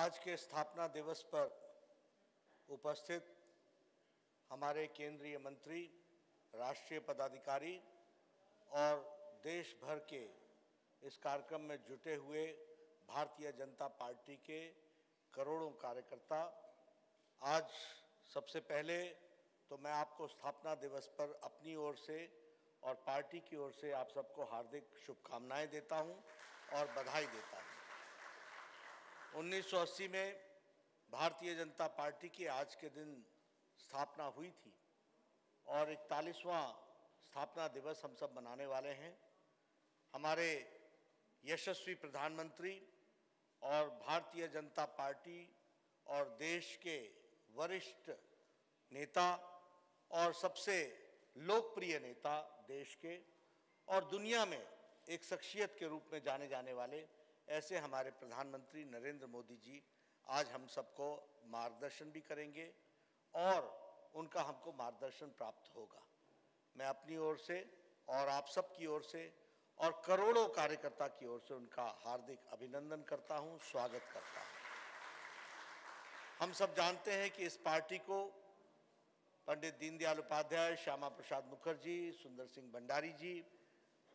आज के स्थापना दिवस पर उपस्थित हमारे केंद्रीय मंत्री, राष्ट्रीय पदाधिकारी और देश भर के इस कार्यक्रम में जुटे हुए भारतीय जनता पार्टी के करोड़ों कार्यकर्ता, आज सबसे पहले तो मैं आपको स्थापना दिवस पर अपनी ओर से और पार्टी की ओर से आप सबको हार्दिक शुभकामनाएं देता हूं और बधाई देता हूं। 1980 में भारतीय जनता पार्टी की आज के दिन स्थापना हुई थी और 41वां स्थापना दिवस हम सब मनाने वाले हैं। हमारे यशस्वी प्रधानमंत्री और भारतीय जनता पार्टी और देश के वरिष्ठ नेता और सबसे लोकप्रिय नेता देश के और दुनिया में एक शख्सियत के रूप में जाने जाने वाले ऐसे हमारे प्रधानमंत्री नरेंद्र मोदी जी आज हम सबको मार्गदर्शन भी करेंगे और उनका हमको मार्गदर्शन प्राप्त होगा। मैं अपनी ओर से और आप सब की ओर से और करोड़ों कार्यकर्ता की ओर से उनका हार्दिक अभिनंदन करता हूं, स्वागत करता हूं। हम सब जानते हैं कि इस पार्टी को पंडित दीनदयाल उपाध्याय, श्यामा प्रसाद मुखर्जी, सुंदर सिंह भंडारी जी,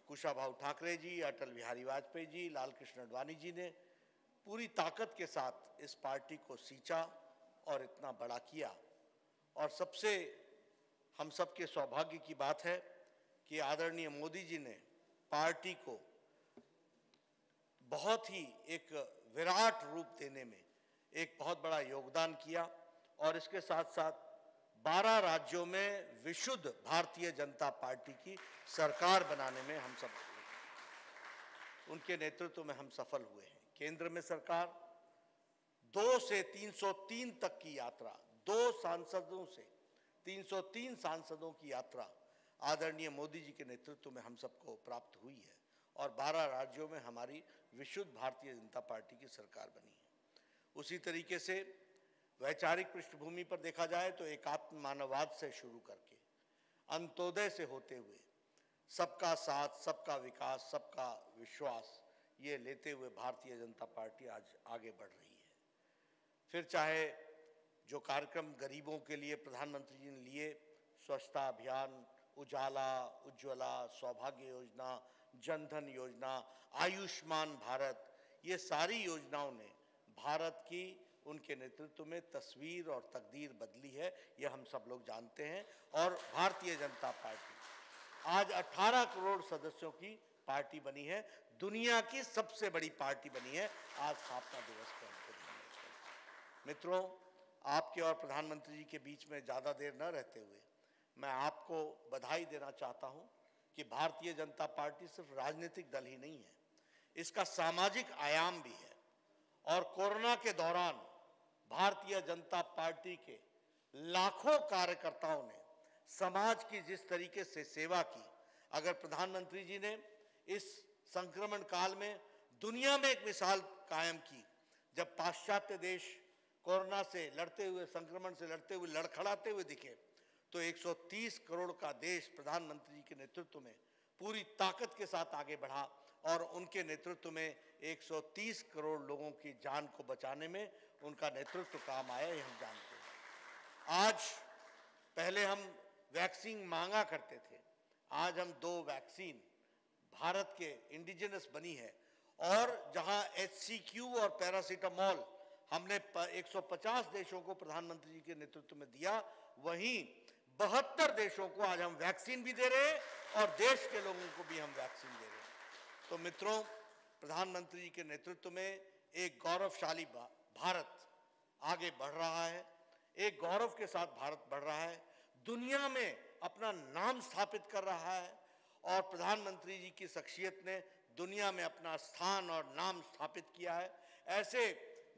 कुशाभाऊ ठाकरे जी, अटल बिहारी वाजपेयी जी, लाल कृष्ण आडवाणी जी ने पूरी ताकत के साथ इस पार्टी को सींचा और इतना बड़ा किया। और सबसे हम सबके सौभाग्य की बात है कि आदरणीय मोदी जी ने पार्टी को बहुत ही एक विराट रूप देने में एक बहुत बड़ा योगदान किया और इसके साथ साथ 12 राज्यों में विशुद्ध भारतीय जनता पार्टी की सरकार बनाने में हम सब उनके नेतृत्व में हम सफल हुए हैं। केंद्र में सरकार 2 से 303 तक की यात्रा, 2 सांसदों से 303 सांसदों की यात्रा आदरणीय मोदी जी के नेतृत्व में हम सबको प्राप्त हुई है और 12 राज्यों में हमारी विशुद्ध भारतीय जनता पार्टी की सरकार बनी है। उसी तरीके से वैचारिक पृष्ठभूमि पर देखा जाए तो एकात्म मानववाद से शुरू करके अंत्योदय से होते हुए सबका साथ, सबका विकास, सबका विश्वास, ये लेते हुए भारतीय जनता पार्टी आज आगे बढ़ रही है। फिर चाहे जो कार्यक्रम गरीबों के लिए प्रधानमंत्री जी ने लिए, स्वच्छता अभियान, उजाला, उज्ज्वला, सौभाग्य योजना, जनधन योजना, आयुष्मान भारत, ये सारी योजनाओं ने भारत की उनके नेतृत्व में तस्वीर और तकदीर बदली है, यह हम सब लोग जानते हैं। और भारतीय जनता पार्टी आज 18 करोड़ सदस्यों की पार्टी बनी है, दुनिया की सबसे बड़ी पार्टी बनी है आज स्थापना दिवस पर। मित्रों, आपके और प्रधानमंत्री जी के बीच में ज़्यादा देर न रहते हुए मैं आपको बधाई देना चाहता हूं कि भारतीय जनता पार्टी सिर्फ राजनीतिक दल ही नहीं है, इसका सामाजिक आयाम भी है। और कोरोना के दौरान भारतीय जनता पार्टी के लाखों कार्यकर्ताओं ने समाज की जिस तरीके से सेवा की, अगर प्रधानमंत्री जी ने इस संक्रमण काल में दुनिया में एक मिसाल कायम की, जब पाश्चात्य देश कोरोना से लड़ते हुए, संक्रमण से लड़ते हुए, लड़खड़ाते हुए दिखे, तो 130 करोड़ का देश प्रधानमंत्री जी के नेतृत्व में पूरी ताकत के साथ आगे बढ़ा और उनके नेतृत्व में 130 करोड़ लोगों की जान को बचाने में उनका नेतृत्व काम आया, ये हम जानते हैं। आज पहले हम वैक्सीन मांगा करते थे, आज हम 2 वैक्सीन भारत के इंडिजिनस बनी है और जहां HCQ और पैरासीटामोल हमने 150 देशों को प्रधानमंत्री जी के नेतृत्व में दिया, वहीं 72 देशों को आज हम वैक्सीन भी दे रहे हैं और देश के लोगों को भी हम वैक्सीन दे रहे हैं। तो मित्रों, प्रधानमंत्री जी के नेतृत्व में एक गौरवशाली भारत आगे बढ़ रहा है, एक गौरव के साथ भारत बढ़ रहा है, दुनिया में अपना नाम स्थापित कर रहा है और प्रधानमंत्री जी की शख्सियत ने दुनिया में अपना स्थान और नाम स्थापित किया है। ऐसे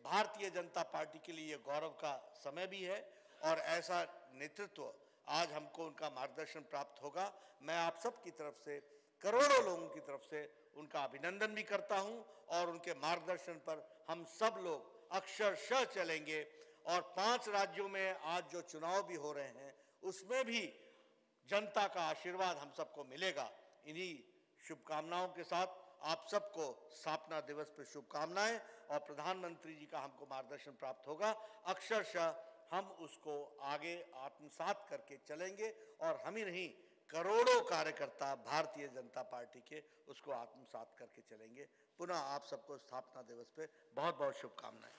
भारतीय जनता पार्टी के लिए गौरव का समय भी है और ऐसा नेतृत्व आज हमको उनका मार्गदर्शन प्राप्त होगा। मैं आप सब की तरफ से, करोड़ों लोगों की तरफ से उनका अभिनंदन भी करता हूं और उनके मार्गदर्शन पर हम सब लोग अक्षरशः चलेंगे। और 5 राज्यों में आज जो चुनाव भी हो रहे हैं उसमें भी जनता का आशीर्वाद हम सबको मिलेगा। इन्हीं शुभकामनाओं के साथ आप सबको स्थापना दिवस पर शुभकामनाएं और प्रधानमंत्री जी का हमको मार्गदर्शन प्राप्त होगा। अक्षरशः हम उसको आगे आत्मसात करके चलेंगे और हम ही नहीं, करोड़ों कार्यकर्ता भारतीय जनता पार्टी के उसको आत्मसात करके चलेंगे। पुनः आप सबको स्थापना दिवस पे बहुत बहुत शुभकामनाएं।